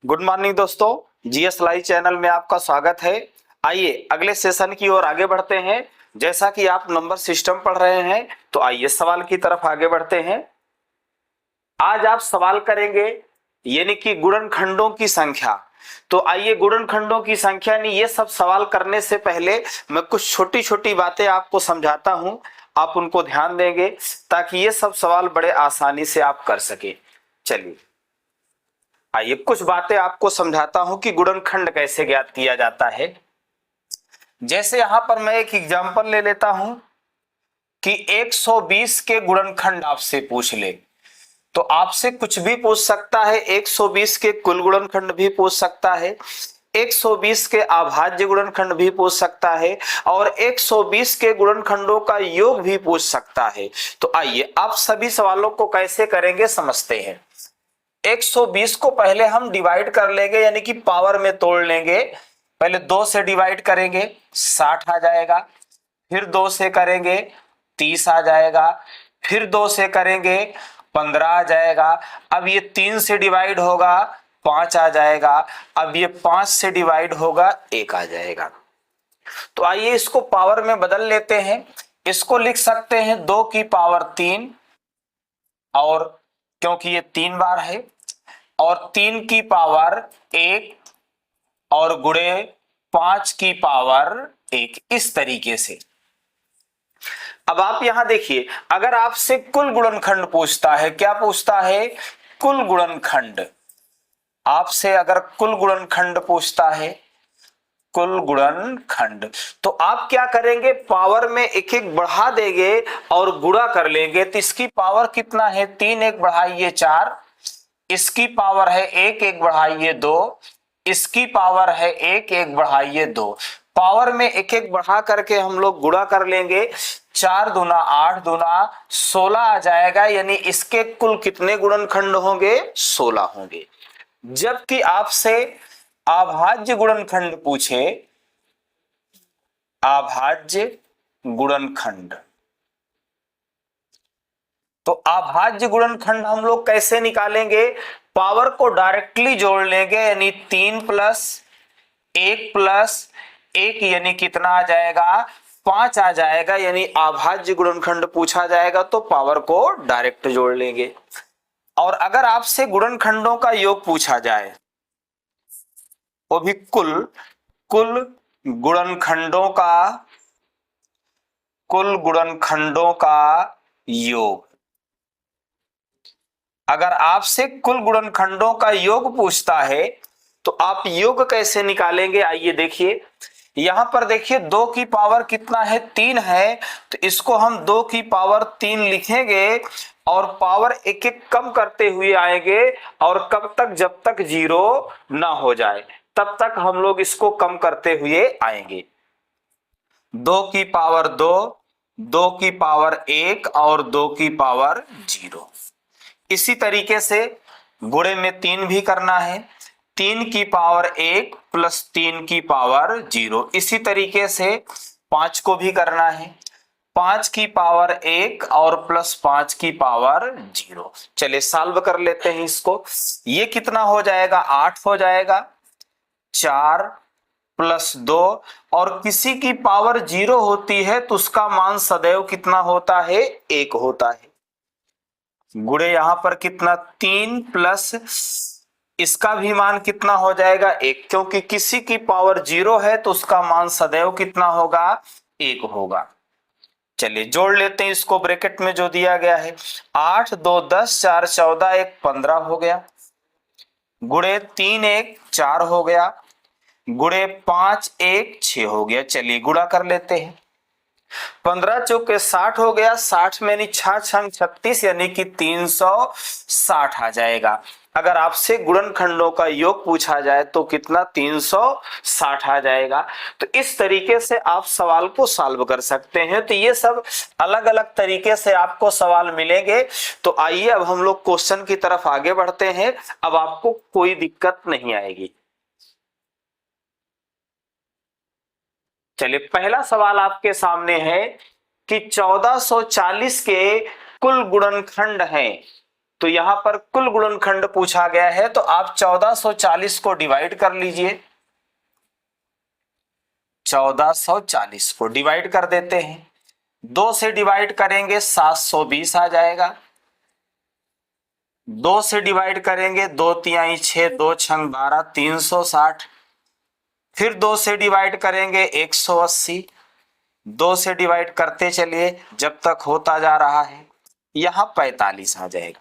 Good morning दोस्तों, GS live channel में आपका स्वागत है। आइए अगले सेशन की ओर आगे बढ़ते हैं। जैसा कि आप नंबर सिस्टम पढ़ रहे हैं तो आइए सवाल की तरफ आगे बढ़ते हैं। आज आप सवाल करेंगे यानी कि गुणनखंडों की संख्या। तो आइए गुणनखंडों की संख्या नहीं, ये सब सवाल करने से पहले मैं कुछ छोटी छोटी बातें आपको समझाता हूं, आप उनको ध्यान देंगे ताकि ये सब सवाल बड़े आसानी से आप कर सके। चलिए आइए कुछ बातें आपको समझाता हूं कि गुणनखंड कैसे ज्ञात किया जाता है। जैसे यहां पर मैं एक एग्जांपल ले लेता हूं कि 120 के गुणनखंड आपसे पूछ ले, तो आपसे कुछ भी पूछ सकता है। 120 के कुल गुणनखंड भी पूछ सकता है, 120 के अभाज्य गुणनखंड भी पूछ सकता है और 120 के गुणनखंडों का योग भी पूछ सकता है। तो आइए आप सभी सवालों को कैसे करेंगे समझते हैं। 120 को पहले हम डिवाइड कर लेंगे यानी कि पावर में तोड़ लेंगे। पहले 2 से डिवाइड करेंगे 60 आ जाएगा, फिर 2 से करेंगे 30 आ जाएगा, फिर 2 से करेंगे 15 आ जाएगा। अब ये 3 से डिवाइड होगा 5 आ जाएगा, अब ये 5 से डिवाइड होगा 1 आ जाएगा। तो आइए इसको पावर में बदल लेते हैं। इसको लिख सकते हैं 2 की पावर 3, और क्योंकि ये 3 बार है, और 3 की पावर 1 और गुणे 5 की पावर 1, इस तरीके से। अब आप यहां देखिए, अगर आपसे कुल गुणनखंड पूछता है, क्या पूछता है? कुल गुणनखंड। आपसे अगर कुल गुणनखंड पूछता है, कुल गुणनखंड, तो आप क्या करेंगे? पावर में एक एक बढ़ा देंगे और गुणा कर लेंगे। तो इसकी पावर कितना है? 3, 1 बढ़ाइए 4, इसकी पावर है 1, 1 बढ़ाइए 2, इसकी पावर है 1, 1 बढ़ाइए 2। पावर में एक एक बढ़ा करके हम लोग गुणा कर लेंगे। 4 दूना 8 दूना 16 आ जाएगा, यानी इसके कुल कितने गुणनखंड होंगे? 16 होंगे। जबकि आपसे अभाज्य गुणनखंड पूछे, अभाज्य गुणनखंड, तो अभाज्य गुणनखंड हम लोग कैसे निकालेंगे? पावर को डायरेक्टली जोड़ लेंगे, यानी 3 प्लस 1 प्लस 1 यानी कितना आ जाएगा? 5 आ जाएगा। यानी अभाज्य गुणनखंड पूछा जाएगा तो पावर को डायरेक्ट जोड़ लेंगे। और अगर आपसे गुणनखंडों का योग पूछा जाए, वो भी कुल कुल गुणनखंडों का, कुल गुणनखंडों का योग, अगर आपसे कुल गुणनखंडों का योग पूछता है तो आप योग कैसे निकालेंगे? आइए देखिए, यहां पर देखिए 2 की पावर कितना है? 3 है, तो इसको हम 2 की पावर 3 लिखेंगे और पावर एक एक कम करते हुए आएंगे। और कब तक? जब तक 0 ना हो जाए तब तक हम लोग इसको कम करते हुए आएंगे। 2 की पावर 2, 2 की पावर 1 और 2 की पावर 0। इसी तरीके से गुणे में 3 भी करना है, 3 की पावर 1 प्लस 3 की पावर 0। इसी तरीके से 5 को भी करना है, 5 की पावर 1 और प्लस 5 की पावर 0। चलिए सॉल्व कर लेते हैं इसको। ये कितना हो जाएगा? 8 हो जाएगा। 4 प्लस 2, और किसी की पावर 0 होती है तो उसका मान सदैव कितना होता है? 1 होता है। गुणे यहां पर कितना? 3 प्लस इसका भी मान कितना हो जाएगा? 1, क्योंकि किसी की पावर 0 है तो उसका मान सदैव कितना होगा? 1 होगा। चलिए जोड़ लेते हैं इसको ब्रैकेट में जो दिया गया है। 8 2 10, 4 14, 1 15 हो गया। गुणे 3 1 4 हो गया, गुणे 5 1 6 हो गया। चलिए गुणा कर लेते हैं। 15 चौके 60 हो गया, 60 में 6 36 यानी कि 360 आ जाएगा। अगर आपसे गुणनखंडों का योग पूछा जाए तो कितना? 360 आ जाएगा। तो इस तरीके से आप सवाल को सॉल्व कर सकते हैं। तो ये सब अलग अलग तरीके से आपको सवाल मिलेंगे। तो आइए अब हम लोग क्वेश्चन की तरफ आगे बढ़ते हैं। अब आपको कोई दिक्कत नहीं आएगी। चलिए पहला सवाल आपके सामने है कि 1440 के कुल गुणनखंड हैं। तो यहां पर कुल गुणनखंड पूछा गया है, तो आप 1440 को डिवाइड कर लीजिए। 1440 को डिवाइड कर देते हैं, 2 से डिवाइड करेंगे 720 आ जाएगा। 2 से डिवाइड करेंगे 2 तिहाई 6, 2 छंग 12, 360। फिर 2 से डिवाइड करेंगे 180। 2 से डिवाइड करते चलिए जब तक होता जा रहा है, यहां 45 आ जाएगा।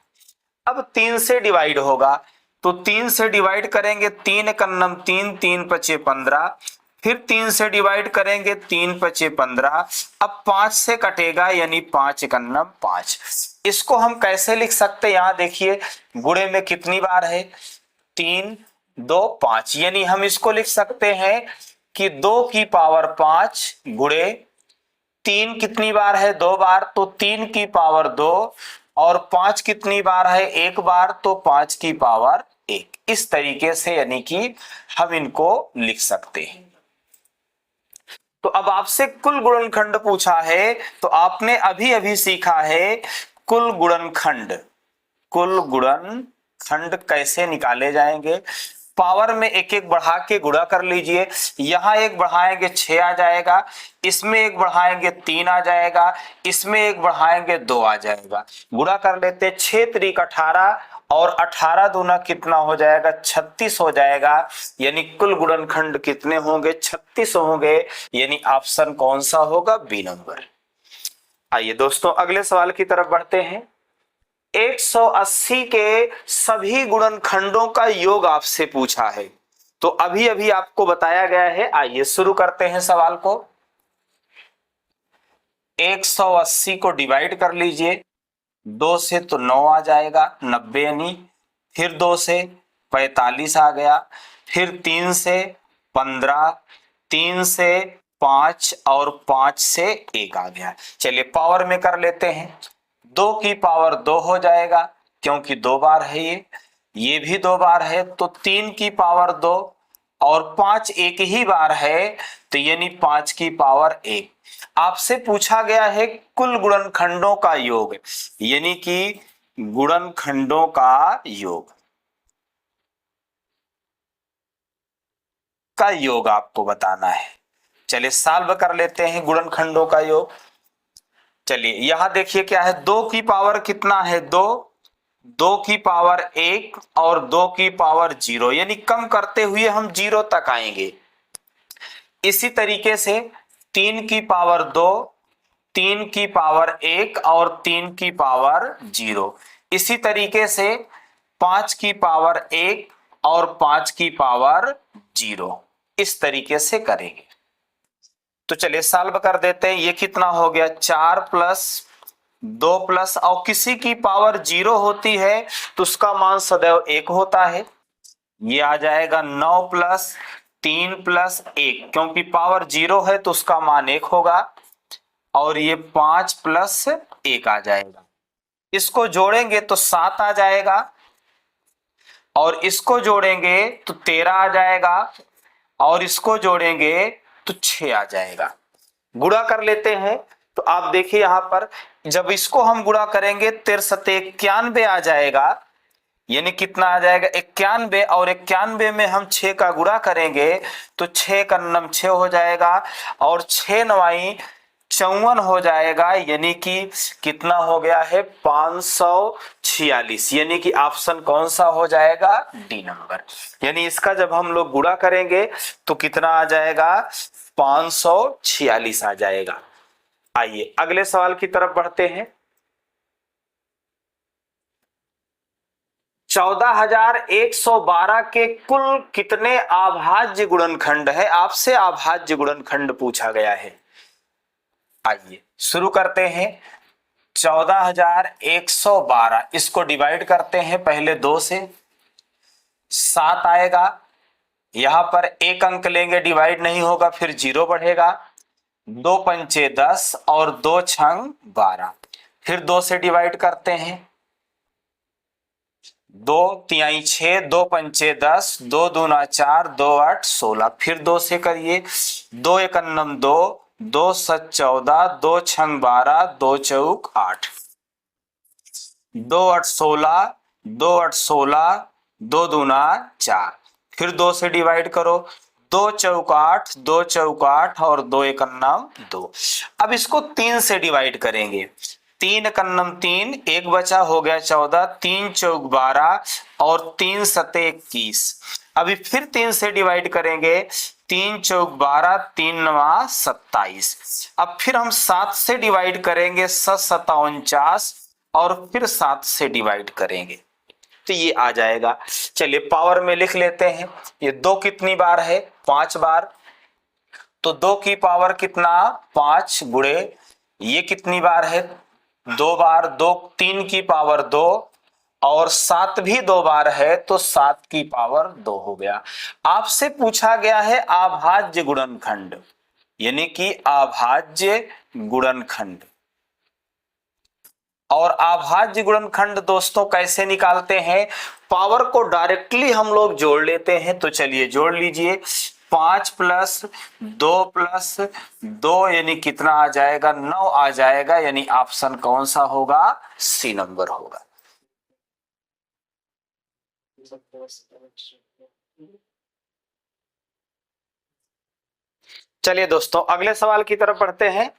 अब 3 से डिवाइड होगा, तो 3 से डिवाइड करेंगे 3 एकन्नम 3, 3 पचे 15। फिर 3 से डिवाइड करेंगे 3 पचे 15। अब 5 से कटेगा, यानी 5 एकन्नम 5। इसको हम कैसे लिख सकते हैं, यहां देखिए गुणे में कितनी बार है, 3 2 5, यानी हम इसको लिख सकते हैं कि 2 की पावर 5 गुणे 3 कितनी बार है, 2 बार, तो 3 की पावर 2, और 5 कितनी बार है, 1 बार, तो 5 की पावर 1। इस तरीके से यानी कि हम इनको लिख सकते हैं। तो अब आपसे कुल गुणनखंड पूछा है, तो आपने अभी अभी सीखा है कुल गुणनखंड। कुल गुणनखंड कैसे निकाले जाएंगे, पावर में एक एक बढ़ा के गुणा कर लीजिए। यहां एक बढ़ाएंगे 6 आ जाएगा, इसमें एक बढ़ाएंगे 3 आ जाएगा, इसमें एक बढ़ाएंगे 2 आ जाएगा। गुणा कर लेते, 6 त्रिक 18 और 18 दूना कितना हो जाएगा, 36 हो जाएगा। यानी कुल गुणनखंड कितने होंगे, 36 होंगे। यानी ऑप्शन कौन सा होगा, बी नंबर। आइए दोस्तों अगले सवाल की तरफ बढ़ते हैं। 180 के सभी गुणनखंडों का योग आपसे पूछा है, तो अभी अभी आपको बताया गया है। आइए शुरू करते हैं सवाल को। 180 को डिवाइड कर लीजिए, 2 से तो 9 आ जाएगा, 90 यानी। फिर 2 से 45 आ गया, फिर 3 से 15, 3 से 5 और 5 से 1 आ गया। चलिए पावर में कर लेते हैं, 2 की पावर 2 हो जाएगा, क्योंकि 2 बार है ये भी 2 बार है, तो 3 की पावर 2, और 5 एक ही बार है, तो यानी 5 की पावर 1। आपसे पूछा गया है कुल गुणनखंडों का योग, यानी कि गुणनखंडों का योग आपको बताना है। चलिए सॉल्व कर लेते हैं गुणनखंडों का योग। चलिए यहां देखिए क्या है, 2 की पावर कितना है, 2, 2 की पावर 1 और 2 की पावर 0, यानी कम करते हुए हम 0 तक आएंगे। इसी तरीके से 3 की पावर 2, 3 की पावर 1 और 3 की पावर 0। इसी तरीके से 5 की पावर 1 और 5 की पावर 0। इस तरीके से करेंगे। तो चलिए सॉल्व कर देते हैं। ये कितना हो गया, 4 प्लस 2 प्लस, और किसी की पावर 0 होती है तो उसका मान सदैव 1 होता है। ये आ जाएगा 9 प्लस 3 प्लस 1, क्योंकि पावर 0 है तो उसका मान 1 होगा। और ये 5 प्लस 1 आ जाएगा। इसको जोड़ेंगे तो 7 आ जाएगा, और इसको जोड़ेंगे तो 13 आ जाएगा, और इसको जोड़ेंगे तो 6 आ जाएगा। गुणा कर लेते हैं, तो आप देखिए यहां पर जब इसको हम गुणा करेंगे 13 सते 91 आ जाएगा। यानी कितना आ जाएगा, 91, और 91 में हम 6 का गुणा करेंगे तो 6 का नम 6 हो जाएगा, और 6 नवाई 54 हो जाएगा। यानी कि कितना हो गया है, 546। यानी कि ऑप्शन कौन सा हो जाएगा, डी नंबर। यानी इसका जब हम लोग गुणा करेंगे तो कितना आ जाएगा, 546 आ जाएगा। आइए अगले सवाल की तरफ बढ़ते हैं। 14,112 के कुल कितने अभाज्य गुणनखंड है, आपसे अभाज्य गुणनखंड पूछा गया है। आइए शुरू करते हैं। 14,112 इसको डिवाइड करते हैं पहले 2 से, 7 आएगा। यहां पर एक अंक लेंगे, डिवाइड नहीं होगा, फिर 0 बढ़ेगा। 2 पंचे 10 और 2 छंग 12। फिर 2 से डिवाइड करते हैं, 2 तिहाई 6, 2 पंचे 10, 2 दूना 4, 2 8 16। फिर 2 से करिए, 2 एकन्नम 2, 2 सत 14, 2 छंग 12, 2 चौक 8। 2 8 16, 2 8 16, 2 दूना 4, फिर 2 से डिवाइड करो, 2 चौक 8, 2 चौक 8 और 2 एक अन्नम 2। अब इसको 3 से डिवाइड करेंगे, 3 एक अन्नम 3, एक बचा, हो गया 14, 3 चौक 12 और 3 सते 21। अभी फिर 3 से डिवाइड करेंगे, 3 चौक 12, 3 नवा 27। अब फिर हम 7 से डिवाइड करेंगे, 7 सता 49 और फिर 7 से डिवाइड करेंगे तो ये आ जाएगा। चलिए पावर में लिख लेते हैं, ये 2 कितनी बार है, 5 बार, तो 2 की पावर कितना 5 गुणे ये कितनी बार है 2 बार, 2 3 की पावर 2 और 7 भी 2 बार है तो 7 की पावर 2 हो गया। आपसे पूछा गया है अभाज्य गुणनखंड, यानी कि अभाज्य गुणनखंड। और अभाज्य गुणनखंड दोस्तों कैसे निकालते हैं, पावर को डायरेक्टली हम लोग जोड़ लेते हैं। तो चलिए जोड़ लीजिए, 5 प्लस 2 प्लस 2 यानी कितना आ जाएगा 9 आ जाएगा, यानी ऑप्शन कौन सा होगा, सी नंबर होगा। चलिए दोस्तों अगले सवाल की तरफ बढ़ते हैं।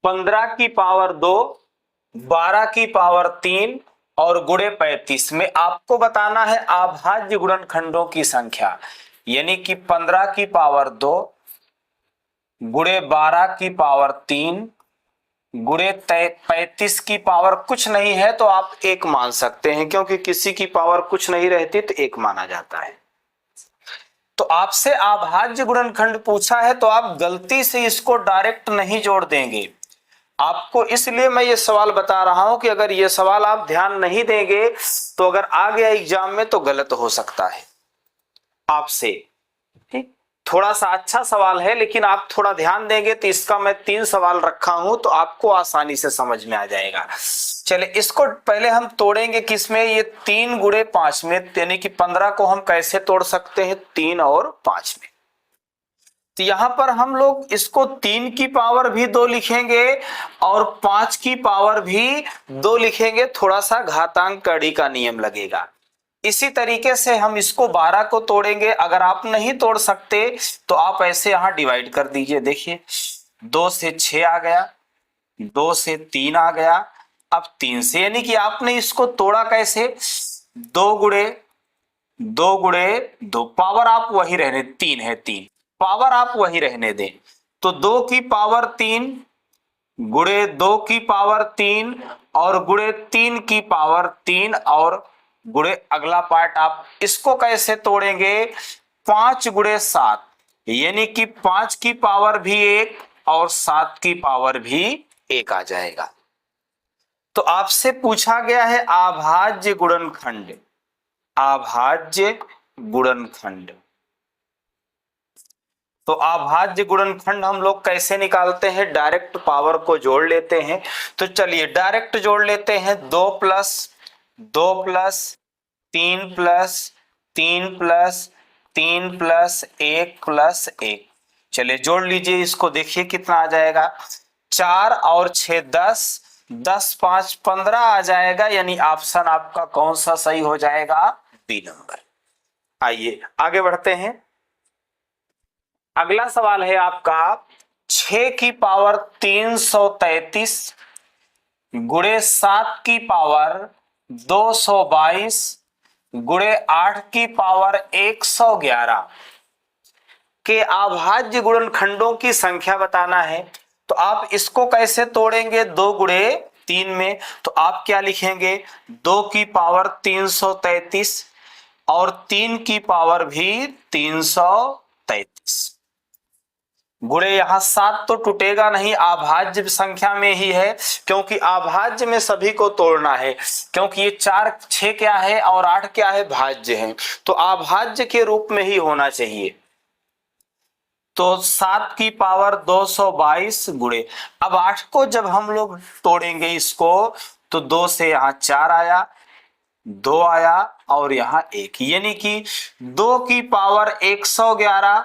15 की पावर 2, 12 की पावर 3 और गुणे 35 में आपको बताना है अभाज्य गुणनखंडों की संख्या, यानी कि 15 की पावर 2 गुणे 12 की पावर 3 गुणे 35 की पावर कुछ नहीं है तो आप 1 मान सकते हैं, क्योंकि किसी की पावर कुछ नहीं रहती तो 1 माना जाता है। तो आपसे अभाज्य गुणनखंड पूछा है तो आप गलती से इसको डायरेक्ट नहीं जोड़ देंगे। आपको इसलिए मैं ये सवाल बता रहा हूं कि अगर ये सवाल आप ध्यान नहीं देंगे तो अगर आ गया एग्जाम में तो गलत हो सकता है आपसे। ठीक, थोड़ा सा अच्छा सवाल है लेकिन आप थोड़ा ध्यान देंगे तो इसका मैं 3 सवाल रखा हूं तो आपको आसानी से समझ में आ जाएगा। चलिए इसको पहले हम तोड़ेंगे किसमें, ये 3 गुणे 5 में, यानी कि 15 को हम कैसे तोड़ सकते हैं 3 और 5 में। तो यहां पर हम लोग इसको 3 की पावर भी 2 लिखेंगे और 5 की पावर भी 2 लिखेंगे, थोड़ा सा घातांक कड़ी का नियम लगेगा। इसी तरीके से हम इसको 12 को तोड़ेंगे, अगर आप नहीं तोड़ सकते तो आप ऐसे यहां डिवाइड कर दीजिए। देखिए 2 से 6 आ गया, 2 से 3 आ गया, अब 3 से, यानी कि आपने इसको तोड़ा कैसे 2 गुणे 2 गुणे 2, पावर आप वही रहने 3 है, 3 पावर आप वही रहने दें तो 2 की पावर 3 गुणे 2 की पावर 3 और गुणे 3 की पावर 3 और गुणे अगला पार्ट आप इसको कैसे तोड़ेंगे 5 गुणे 7, यानी कि 5 की पावर भी 1 और 7 की पावर भी 1 आ जाएगा। तो आपसे पूछा गया है अभाज्य गुणनखंड, अभाज्य गुणनखंड। तो अभाज्य गुणनखंड हम लोग कैसे निकालते हैं, डायरेक्ट पावर को जोड़ लेते हैं। तो चलिए डायरेक्ट जोड़ लेते हैं, 2 plus 2 plus 3 plus 3 plus 3 plus 1 plus 1। चलिए जोड़ लीजिए इसको, देखिए कितना आ जाएगा 4 और 6 10, 10 5 15 आ जाएगा, यानी ऑप्शन आपका कौन सा सही हो जाएगा, बी नंबर। आइए आगे बढ़ते हैं। अगला सवाल है आपका 6 की पावर 333 गुणे 7 की पावर 222 गुणे 8 की पावर 111 के अभाज्य गुणनखंडों की संख्या बताना है। तो आप इसको कैसे तोड़ेंगे 2 गुणे 3 में, तो आप क्या लिखेंगे 2 की पावर 333 और 3 की पावर भी 333 गुणे यहां 7 तो टूटेगा नहीं, अभाज्य संख्या में ही है, क्योंकि अभाज्य में सभी को तोड़ना है, क्योंकि ये 4 6 क्या है और 8 क्या है, भाज्य है, तो अभाज्य के रूप में ही होना चाहिए। तो 7 की पावर 222 गुणे, अब 8 को जब हम लोग तोड़ेंगे इसको तो 2 से यहां 4 आया, 2 आया और यहां 1, यानी कि 2 की पावर 111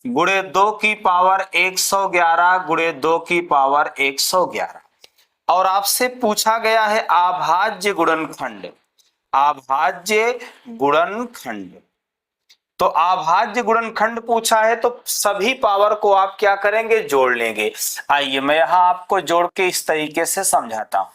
गुणे 2 की पावर 111 गुणे 2 की पावर 111। और आपसे पूछा गया है अभाज्य गुणनखंड। अभाज्य गुणनखंड, तो अभाज्य गुणनखंड पूछा है तो सभी पावर को आप क्या करेंगे, जोड़ लेंगे। आइए मैं यहां आपको जोड़ के इस तरीके से समझाता हूं।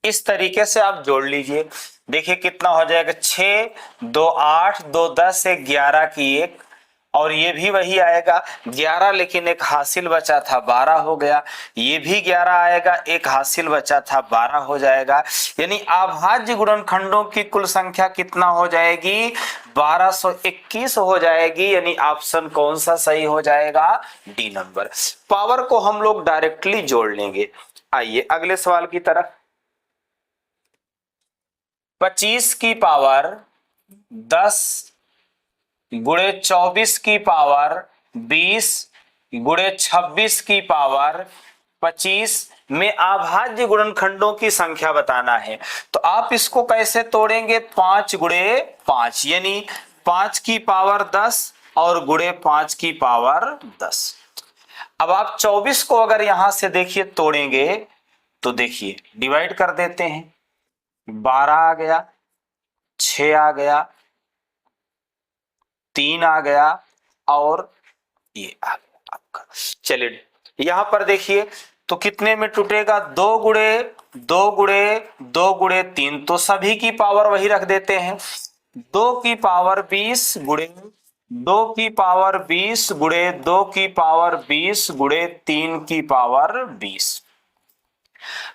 इस तरीके से आप जोड़ लीजिए। देखिए कितना हो जाएगा, 6 2 8 2 10 एक 11 की एक, और ये भी वही आएगा 11, लेकिन एक हासिल बचा था 12 हो गया। ये भी 11 आएगा, एक हासिल बचा था 12 हो जाएगा। यानी अभाज्य गुणनखंडों की कुल संख्या कितना हो जाएगी, 1221 हो जाएगी। यानी ऑप्शन कौन सा सही हो जाएगा, डी नंबर। पावर को हम लोग डायरेक्टली जोड़ लेंगे। आइए अगले सवाल की तरफ। 25 की पावर 10 गुणे 24 की पावर 20 गुणे 26 की पावर 25 में अभाज्य गुणनखंडों की संख्या बताना है। तो आप इसको कैसे तोड़ेंगे, 5 गुणे 5, यानी 5 की पावर 10 और गुणे 5 की पावर 10। अब आप 24 को अगर यहां से देखिए तोड़ेंगे तो देखिए डिवाइड कर देते हैं, 12 आ गया, 6 आ गया, 3 आ गया, और ये आ गया आपका। चलिए यहां पर देखिए तो कितने में टूटेगा, 2 गुणे 2 गुणे 2 गुणे 3, तो सभी की पावर वही रख देते हैं। 2 की पावर 20 गुणे 2 की पावर 20 गुणे 2 की पावर 20 गुणे 3 की पावर 20।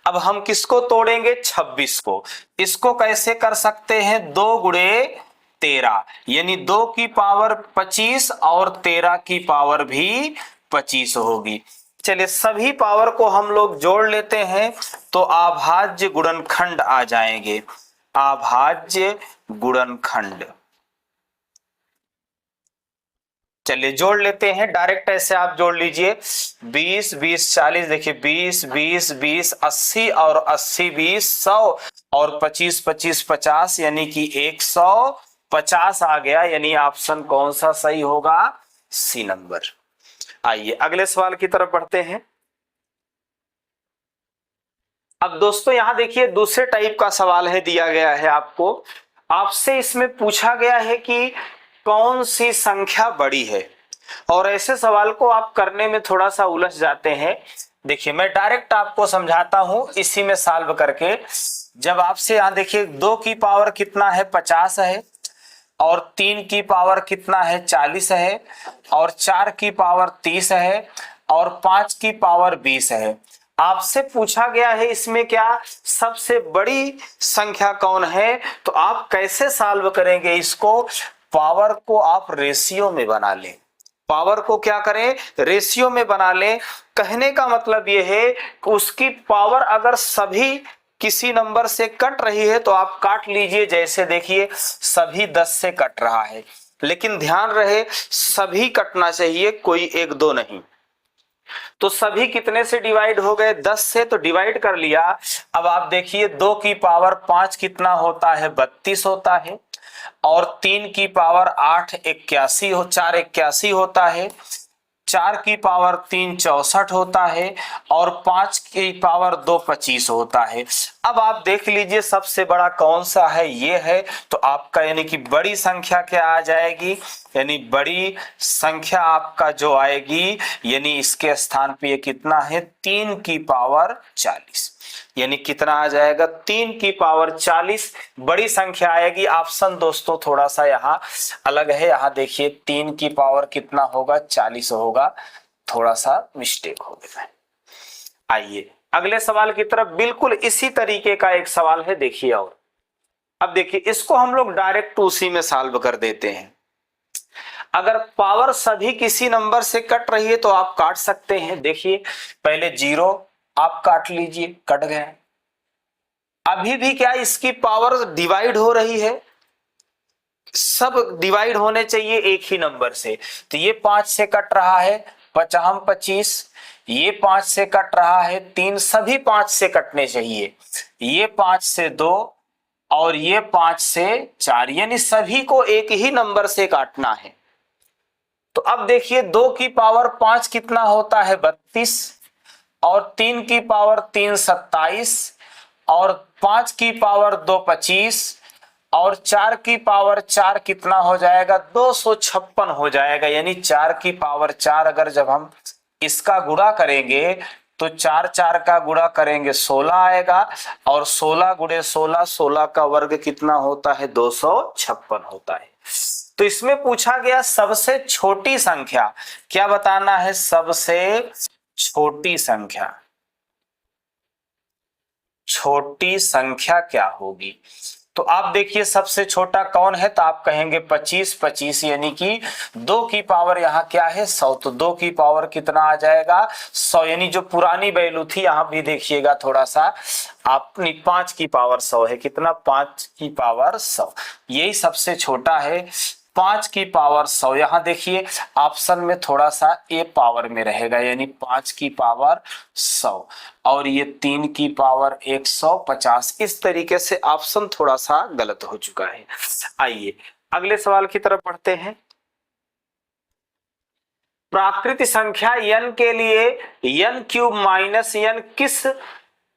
अब हम किसको तोड़ेंगे, 26 को। इसको कैसे कर सकते हैं, 2 गुणे 13, यानी 2 की पावर 25 और 13 की पावर भी 25 होगी। चलिए सभी पावर को हम लोग जोड़ लेते हैं तो अभाज्य गुणनखंड आ जाएंगे। अभाज्य गुणनखंड, चलिए जोड़ लेते हैं, डायरेक्ट ऐसे आप जोड़ लीजिए। 20 20 40, देखिए 20 20 20 80 और 80 20 100 और 25 25 50, यानी कि 150 आ गया। यानी ऑप्शन कौन सा सही होगा, सी नंबर। आइए अगले सवाल की तरफ बढ़ते हैं। अब दोस्तों यहां देखिए दूसरे टाइप का सवाल है, दिया गया है आपको। आपसे इसमें पूछा गया है कि कौन सी संख्या बड़ी है, और ऐसे सवाल को आप करने में थोड़ा सा उलझ जाते हैं। देखिए मैं डायरेक्ट आपको समझाता हूं इसी में सॉल्व करके। जब आपसे यहां देखिए 2 की पावर कितना है, 50 है, और 3 की पावर कितना है, 40 है, और 4 की पावर 30 है, और 5 की पावर 20 है। आपसे पूछा गया है इसमें क्या सबसे बड़ी संख्या कौन है, तो आप कैसे सॉल्व करेंगे इसको, पावर को आप रेशियो में बना लें। पावर को क्या करें, रेशियो में बना लें। कहने का मतलब यह है कि उसकी पावर अगर सभी किसी नंबर से कट रही है तो आप काट लीजिए। जैसे देखिए सभी 10 से कट रहा है, लेकिन ध्यान रहे सभी कटना चाहिए, कोई 1 2 नहीं। तो सभी कितने से डिवाइड हो गए, 10 से, तो डिवाइड कर लिया। अब आप देखिए 2 की पावर 5 कितना होता है, 32 होता है, और 3 की पावर 8 81 हो 4 81 होता है, 4 की पावर 3 64 होता है, और 5 की पावर 2 25 होता है। अब आप देख लीजिए सबसे बड़ा कौन सा है, ये है। तो आपका यानी कि बड़ी संख्या क्या आ जाएगी, यानी बड़ी संख्या आपका जो आएगी, यानी इसके स्थान पे ये कितना है, 3 की पावर 40, यानी कितना आ जाएगा, 3 की पावर 40 बड़ी संख्या आएगी। ऑप्शन दोस्तों थोड़ा सा यहाँ अलग है, यहाँ देखिए 3 की पावर कितना होगा, 40 होगा, थोड़ा सा मिस्टेक हो गया। आइए अगले सवाल की तरफ, बिल्कुल इसी तरीके का एक सवाल है, देखिए। और अब देखिए इसको हम लोग डायरेक्ट उसी में सॉल्व कर देते हैं। अगर पावर सभी किसी नंबर से कट रही है तो आप काट सकते हैं। देखिए पहले 0 आप काट लीजिए, कट गए। अभी भी क्या इसकी पावर डिवाइड हो रही है, सब डिवाइड होने चाहिए एक ही नंबर से। तो ये 5 से कट रहा है, 5 25, ये 5 से कट रहा है 3, सभी 5 से कटने चाहिए। ये 5 से 2, और ये 5 से 4, यानी सभी को एक ही नंबर से काटना है। तो अब देखिए 2 की पावर 5 कितना होता है 32, और 3 की पावर 3 27, और 5 की पावर 2 25, और 4 की पावर 4 कितना हो जाएगा 256 हो जाएगा। यानी 4 की पावर 4 अगर जब हम इसका गुणा करेंगे तो 4 4 का गुणा करेंगे 16 आएगा, और 16 गुणे 16, 16 का वर्ग कितना होता है 256 होता है। तो इसमें पूछा गया सबसे छोटी संख्या, क्या बताना है, सबसे छोटी संख्या, छोटी संख्या क्या होगी। तो आप देखिए सबसे छोटा कौन है, तो आप कहेंगे 25, 25 यानी कि 2 की पावर यहाँ क्या है 100, तो 2 की पावर कितना आ जाएगा 100, यानी जो पुरानी वैल्यू थी यहाँ भी देखिएगा थोड़ा सा, अपनी 5 की पावर 100 है, कितना 5 की पावर 100, यही सबसे छोटा है 5 की पावर 100। यहाँ देखिए ऑप्शन में थोड़ा सा ए पावर में रहेगा, यानी 5 की पावर 100, और ये 3 की पावर 150, इस तरीके से ऑप्शन थोड़ा सा गलत हो चुका है। आइए अगले सवाल की तरफ बढ़ते हैं। प्राकृत संख्या n के लिए n क्यूब माइनस n किस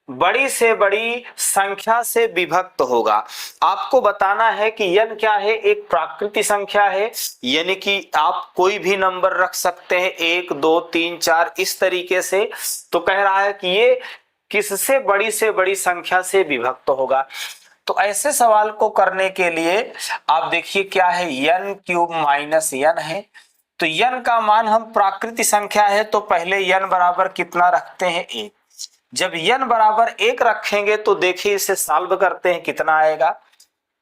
बड़ी से बड़ी संख्या से विभक्त होगा। आपको बताना है कि n क्या है, एक प्राकृतिक संख्या है, यानी कि आप कोई भी नंबर रख सकते हैं 1 2 3 4 इस तरीके से। तो कह रहा है कि ये किससे बड़ी से बड़ी संख्या से विभक्त होगा। तो ऐसे सवाल को करने के लिए आप देखिए क्या है, n क्यूब माइनस n है, तो n का मान हम प्राकृतिक संख्या है तो पहले n बराबर कितना रखते हैं 1। जब n बराबर 1 रखेंगे तो देखिए इसे सॉल्व करते हैं, कितना आएगा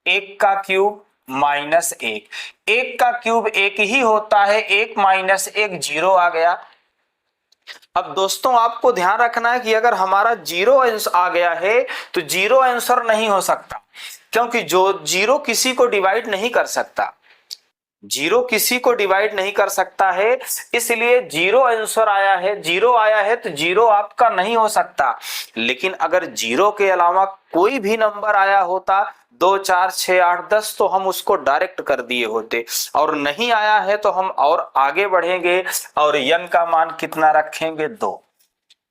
1 का क्यूब माइनस 1, 1 का क्यूब 1 ही होता है, 1 माइनस 1 0 आ गया। अब दोस्तों आपको ध्यान रखना है कि अगर हमारा 0 आंसर आ गया है तो 0 आंसर नहीं हो सकता, क्योंकि जो 0 किसी को डिवाइड नहीं कर सकता, 0 किसी को डिवाइड नहीं कर सकता है, इसलिए 0 आंसर आया है, 0 आया है तो 0 आपका नहीं हो सकता। लेकिन अगर 0 के अलावा कोई भी नंबर आया होता 2 4 6 8 10 तो हम उसको डायरेक्ट कर दिए होते, और नहीं आया है तो हम और आगे बढ़ेंगे और n का मान कितना रखेंगे 2।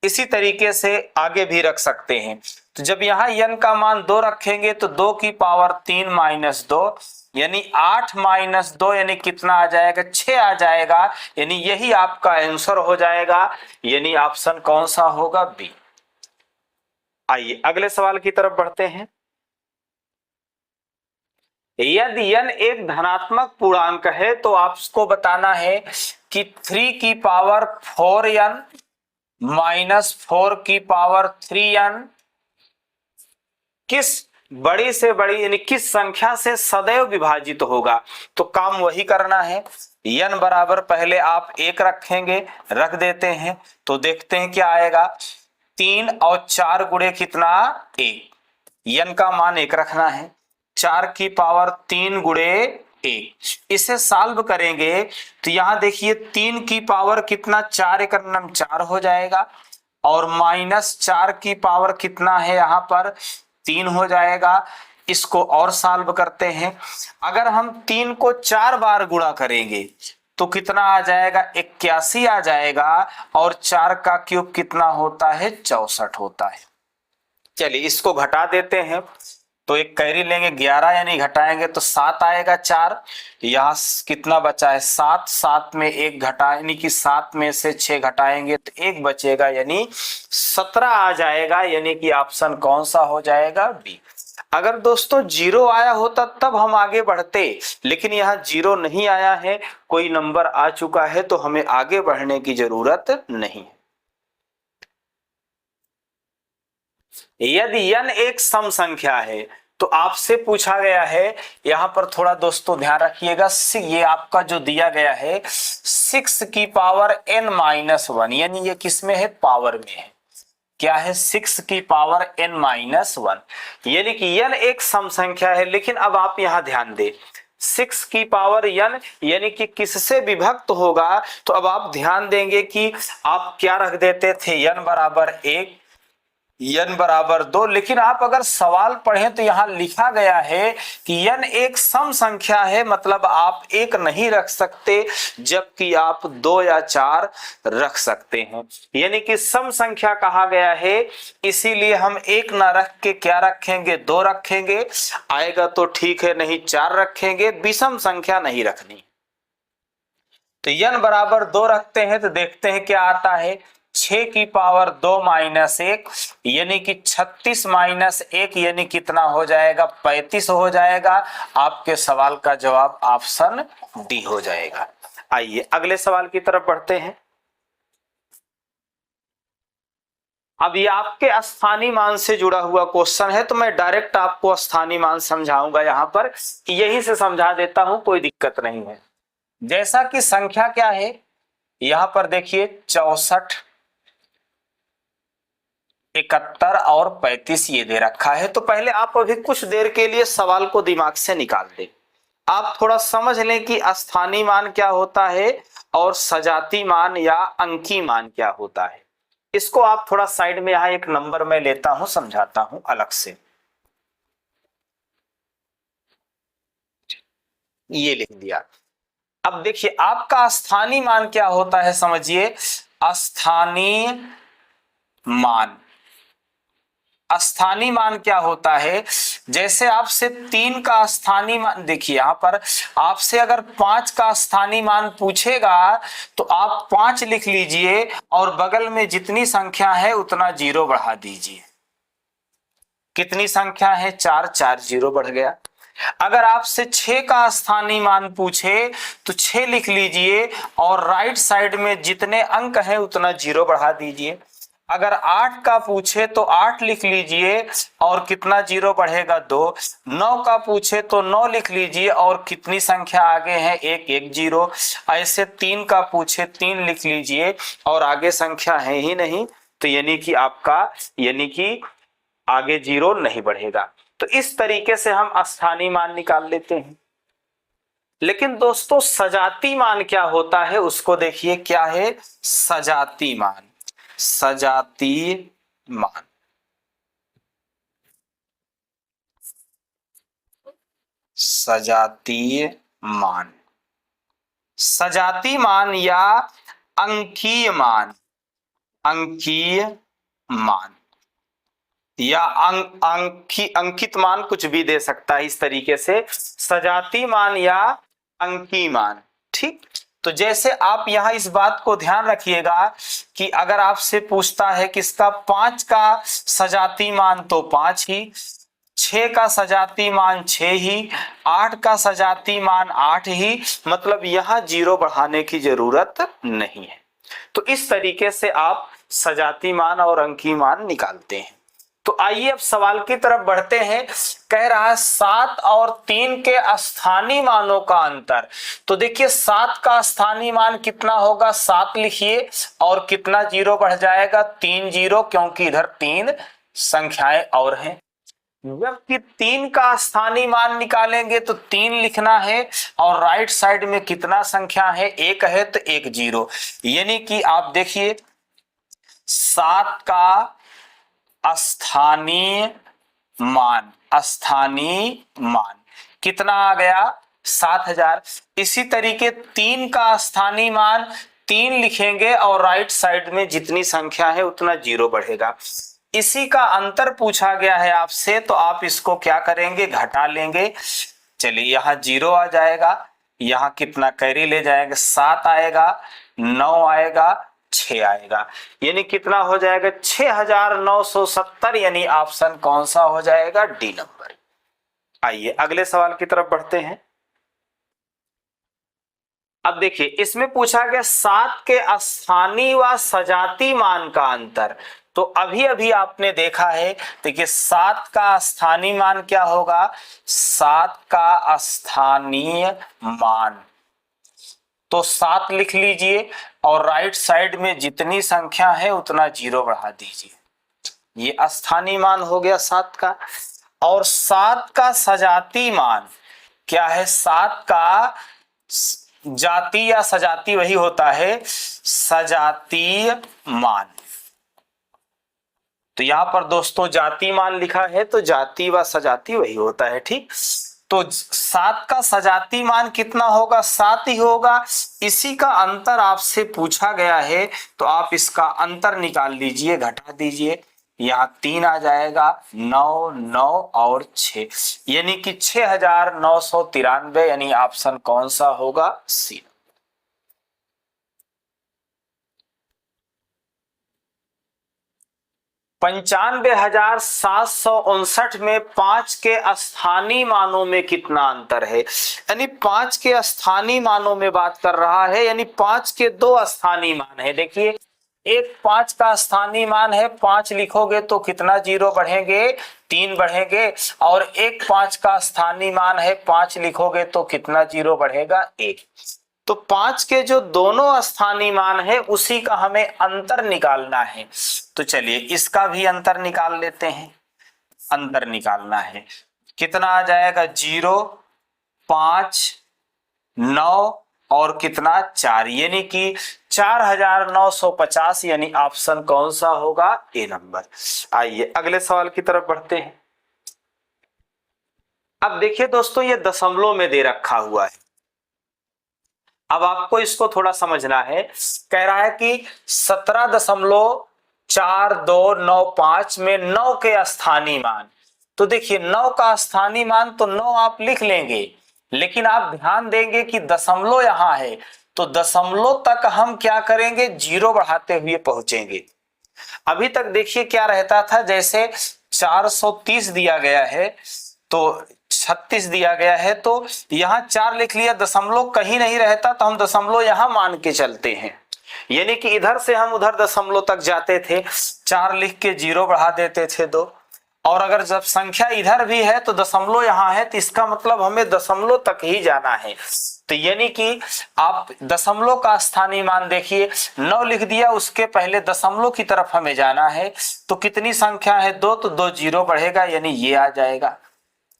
इसी तरीके से आगे भी रख सकते हैं। तो जब यहाँ n का मान 2 रखेंगे तो 2 की पावर 3 माइनस 2, यानी 8 माइनस 2 यानी कितना आ जाएगा 6 आ जाएगा, यानी यही आपका आंसर हो जाएगा, यानी ऑप्शन कौन सा होगा बी। आइए अगले सवाल की तरफ बढ़ते हैं। यदि n एक धनात्मक पूर्णांक है तो आपको बताना है कि 3 की पावर 4n माइनस 4 की पावर 3n किस बड़ी से बड़ी यानी किस संख्या से सदैव विभाजित होगा। तो काम वही करना है, n बराबर पहले आप 1 रखेंगे, रख देते हैं तो देखते हैं क्या आएगा, 3 और 4 गुणे कितना 1, n का मान 1 रखना है, 4 की पावर 3 गुणे 1, इसे सॉल्व करेंगे तो यहां देखिए 3 की पावर कितना 4 एक 4 हो जाएगा, और माइनस 4 की पावर कितना है यहाँ पर 3 हो जाएगा। इसको और सॉल्व करते हैं, अगर हम 3 को 4 बार गुणा करेंगे तो कितना आ जाएगा 81 आ जाएगा, और 4 का क्यूब कितना होता है 64 होता है। चलिए इसको घटा देते हैं, तो एक कैरी लेंगे 11 यानी घटाएंगे तो 7 आएगा 4, यहाँ कितना बचा है 7, 7 में 1 घटा यानी कि 7 में से 6 घटाएंगे तो 1 बचेगा, यानी 17 आ जाएगा, यानी कि ऑप्शन कौन सा हो जाएगा बी। अगर दोस्तों 0 आया होता तब हम आगे बढ़ते, लेकिन यहाँ 0 नहीं आया है, कोई नंबर आ चुका है तो हमें आगे बढ़ने की जरूरत नहीं है। यदि n एक सम संख्या है तो आपसे पूछा गया है, यहां पर थोड़ा दोस्तों ध्यान रखिएगा, ये आपका जो दिया गया है 6 की पावर n माइनस 1, यानी ये किसमें है पावर में है, क्या है 6 की पावर n माइनस 1, यानी कि n एक सम संख्या है। लेकिन अब आप यहां ध्यान दें 6 की पावर n यानी कि किससे विभक्त होगा, तो अब आप ध्यान देंगे कि आप क्या रख देते थे n बराबर 1, n बराबर 2। लेकिन आप अगर सवाल पढ़ें तो यहां लिखा गया है कि n एक सम संख्या है, मतलब आप एक नहीं रख सकते जबकि आप 2 या 4 रख सकते हैं, यानी कि सम संख्या कहा गया है। इसीलिए हम एक ना रख के क्या रखेंगे, 2 रखेंगे। आएगा तो ठीक है, नहीं 4 रखेंगे, विषम संख्या नहीं रखनी। तो n बराबर 2 रखते हैं तो देखते हैं क्या आता है। 6 की पावर 2 माइनस 1 यानी कि 36 माइनस 1 यानी कितना हो जाएगा, 35 हो जाएगा। आपके सवाल का जवाब ऑप्शन डी हो जाएगा। आइए अगले सवाल की तरफ बढ़ते हैं। अब ये आपके स्थानीय मान से जुड़ा हुआ क्वेश्चन है, तो मैं डायरेक्ट आपको स्थानीय मान समझाऊंगा। यहां पर यहीं से समझा देता हूं, कोई दिक्कत नहीं है। जैसा कि संख्या क्या है, यहां पर देखिए 64, 71 और 35 ये दे रखा है। तो पहले आप अभी कुछ देर के लिए सवाल को दिमाग से निकाल दें। आप थोड़ा समझ लें कि स्थानीय मान क्या होता है और सजातीय मान या अंकीय मान क्या होता है। इसको आप थोड़ा साइड में, यहां एक नंबर मैं लेता हूं, समझाता हूं अलग से। ये लिख दिया। अब देखिए आपका स्थानीय मान क्या होता है, समझिए। स्थानीय मान, स्थानीय मान क्या होता है, जैसे आपसे 3 का स्थानीय मान, देखिए यहां पर आपसे अगर 5 का स्थानीय मान पूछेगा तो आप 5 लिख लीजिए और बगल में जितनी संख्या है उतना 0 बढ़ा दीजिए। कितनी संख्या है, 4, 4 0 बढ़ गया। अगर आपसे 6 का स्थानीय मान पूछे तो 6 लिख लीजिए और राइट साइड में जितने अंक हैं उतना 0 बढ़ा दीजिए। अगर 8 का पूछे तो 8 लिख लीजिए और कितना 0 बढ़ेगा, 2। 9 का पूछे तो 9 लिख लीजिए और कितनी संख्या आगे है, 1, 1 0। ऐसे 3 का पूछे 3 लिख लीजिए और आगे संख्या है ही नहीं, तो यानी कि आपका, यानी कि आगे 0 नहीं बढ़ेगा। तो इस तरीके से हम स्थानीय मान निकाल लेते हैं। लेकिन दोस्तों सजातीय मान क्या होता है उसको देखिए। क्या है सजातीय मान? सजातीय मान, सजातीय मान, सजातीय मान या अंकीय मान, अंकीय मान या अंकित मान, कुछ भी दे सकता है इस तरीके से। सजातीय मान या अंकीय मान, ठीक। तो जैसे आप यहां इस बात को ध्यान रखिएगा कि अगर आपसे पूछता है कि इसका 5 का सजातीय मान तो 5 ही, 6 का सजातीय मान 6 ही, 8 का सजातीय मान 8 ही, मतलब यहां 0 बढ़ाने की जरूरत नहीं है। तो इस तरीके से आप सजातीय मान और अंकीय मान निकालते हैं। तो आइए अब सवाल की तरफ बढ़ते हैं। कह रहा है 7 और 3 के स्थानीय मानों का अंतर। तो देखिए 7 का स्थानीय मान कितना होगा, 7 लिखिए और कितना 0 बढ़ जाएगा, 3 0, क्योंकि इधर 3 संख्याएं और हैं। जबकि 3 का स्थानीय मान निकालेंगे तो 3 लिखना है और राइट साइड में कितना संख्या है, 1 है तो 1 0, यानी कि आप देखिए 7 का स्थानीय मान, स्थानीय मान कितना आ गया, 7000। इसी तरीके 3 का स्थानीय मान 3 लिखेंगे और राइट साइड में जितनी संख्या है उतना 0 बढ़ेगा। इसी का अंतर पूछा गया है आपसे, तो आप इसको क्या करेंगे, घटा लेंगे। चलिए यहाँ 0 आ जाएगा, यहाँ कितना कैरी ले जाएंगे, 7 आएगा, 9 आएगा, 6 आएगा, यानी कितना हो जाएगा 6970, यानी ऑप्शन कौन सा हो जाएगा, डी नंबर। आइए अगले सवाल की तरफ बढ़ते हैं। अब देखिए इसमें पूछा गया 7 के स्थानीय व सजातीय मान का अंतर। तो अभी अभी आपने देखा है, देखिए 7 का स्थानीय मान क्या होगा, 7 का स्थानीय मान तो 7 लिख लीजिए और राइट साइड में जितनी संख्या है उतना 0 बढ़ा दीजिए। ये स्थानीय मान हो गया 7 का। और 7 का सजातीय मान क्या है, 7 का जाति या सजाती वही होता है, सजातीय मान। तो यहाँ पर दोस्तों जाति मान लिखा है, तो जाति व सजाति वही होता है, ठीक। तो 7 का सजाति मान कितना होगा, 7 ही होगा। इसी का अंतर आपसे पूछा गया है, तो आप इसका अंतर निकाल लीजिए, घटा दीजिए। यहाँ 3 आ जाएगा, 9 9 और 6, यानी कि 6993, यानी ऑप्शन कौन सा होगा, सी। 95,759 में 5 के स्थानीय मानों में कितना अंतर है, यानी 5 के स्थानीय मानों में बात कर रहा है, यानी 5 के 2 स्थानीय मान है। देखिए, एक 5 का स्थानीय मान है, 5 लिखोगे तो कितना जीरो बढ़ेंगे, 3 बढ़ेंगे। और एक 5 का स्थानीय मान है, 5 लिखोगे तो कितना जीरो बढ़ेगा, 1। तो 5 के जो दोनों स्थानीय मान है उसी का हमें अंतर निकालना है। तो चलिए इसका भी अंतर निकाल लेते हैं। अंतर निकालना है, कितना आ जाएगा, 0 5 9 और कितना, 4, यानी कि 4950, यानी ऑप्शन कौन सा होगा, ए नंबर। आइए अगले सवाल की तरफ बढ़ते हैं। अब देखिए दोस्तों, ये दशमलव में दे रखा हुआ है। अब आपको इसको थोड़ा समझना है। कह रहा है कि 17.4295 में 9 के स्थानीय मान। तो देखिए 9 का स्थानीय मान तो 9 आप लिख लेंगे, लेकिन आप ध्यान देंगे कि दशमलव यहां है, तो दशमलव तक हम क्या करेंगे, जीरो बढ़ाते हुए पहुंचेंगे। अभी तक देखिए क्या रहता था, जैसे 430 दिया गया है तो 36 दिया गया है, तो यहाँ 4 लिख लिया, दशमलव कहीं नहीं रहता, तो हम दशमलव यहाँ मान के चलते हैं, यानी कि इधर से हम उधर दशमलव तक जाते थे, 4 लिख के 0 बढ़ा देते थे 2। और अगर जब संख्या इधर भी है तो दशमलव यहाँ है, तो इसका मतलब हमें दशमलव तक ही जाना है। तो यानी कि आप दशमलव का स्थानीय मान देखिए, 9 लिख दिया, उसके पहले दशमलव की तरफ हमें जाना है। तो कितनी संख्या है, 2, तो 2 जीरो बढ़ेगा, यानी ये आ जाएगा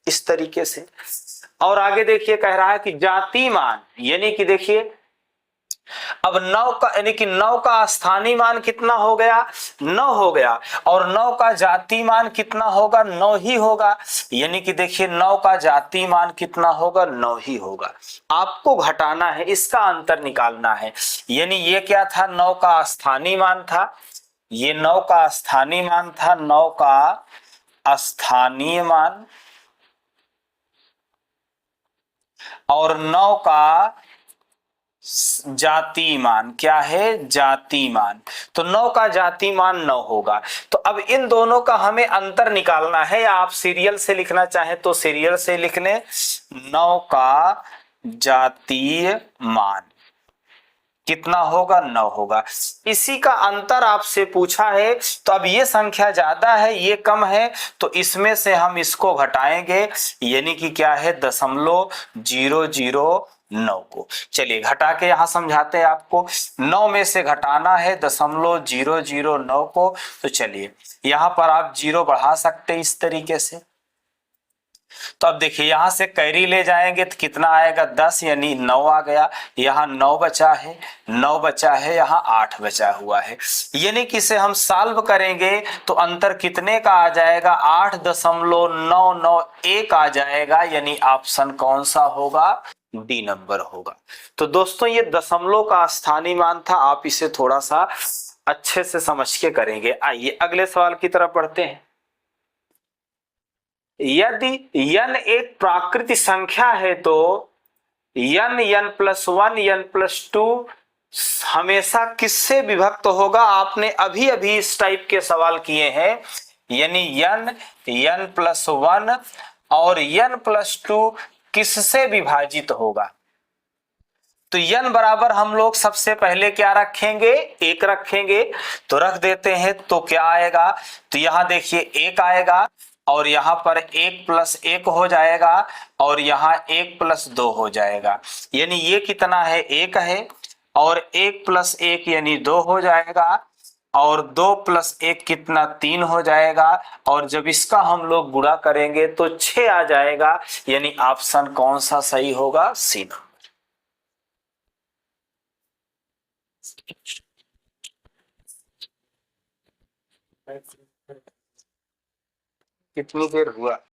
इस तरीके से। और आगे देखिए कह रहा है कि जाति मान, यानी कि देखिए अब 9 का, यानी कि 9 का स्थानीय मान कितना हो गया, 9 हो गया, और 9 का जाति मान कितना होगा, 9 ही होगा। यानी कि देखिए 9 का जाति मान कितना होगा, 9 ही होगा। आपको घटाना है, इसका अंतर निकालना है। यानी ये क्या था, 9 का स्थानीय मान था, ये 9 का स्थानीय मान था, 9 का स्थानीय मान, और 9 का जाति मान क्या है, जाति मान। तो 9 का जाति मान 9 होगा। तो अब इन दोनों का हमें अंतर निकालना है, या आप सीरियल से लिखना चाहें तो सीरियल से लिख लें। 9 का जातीय मान कितना होगा, 9 होगा। इसी का अंतर आपसे पूछा है, तो अब ये संख्या ज्यादा है, ये कम है, तो इसमें से हम इसको घटाएंगे, यानी कि क्या है, 0.009 को। चलिए घटा के यहां समझाते हैं आपको। 9 में से घटाना है 0.009 को, तो चलिए यहां पर आप 0 बढ़ा सकते हैं इस तरीके से। तो अब देखिए यहां से कैरी ले जाएंगे तो कितना आएगा, 10, यानी 9 आ गया। यहाँ 9 बचा है, 9 बचा है, यहाँ 8 बचा हुआ है। यानी कि इसे हम सॉल्व करेंगे तो अंतर कितने का आ जाएगा, 8.991 आ जाएगा, यानी ऑप्शन कौन सा होगा, डी नंबर होगा। तो दोस्तों ये दशमलव का स्थानीय मान था, आप इसे थोड़ा सा अच्छे से समझ के करेंगे। आइए अगले सवाल की तरफ बढ़ते हैं। यदि n एक प्राकृतिक संख्या है तो n n+1 n+2 हमेशा किससे विभक्त होगा। आपने अभी अभी इस टाइप के सवाल किए हैं, यानी n n+1 और n+2 किससे विभाजित होगा। तो n बराबर हम लोग सबसे पहले क्या रखेंगे, 1 रखेंगे। तो रख देते हैं, तो क्या आएगा, तो यहां देखिए 1 आएगा, और यहाँ पर 1+1 हो जाएगा, और यहाँ 1+2 हो जाएगा, यानी ये कितना है, 1 है, और 1+1 यानी 2 हो जाएगा, और 2+1 कितना, 3 हो जाएगा, और जब इसका हम लोग गुणा करेंगे तो 6 आ जाएगा, यानी ऑप्शन कौन सा सही होगा, सी नंबर। कितनी देर हुआ?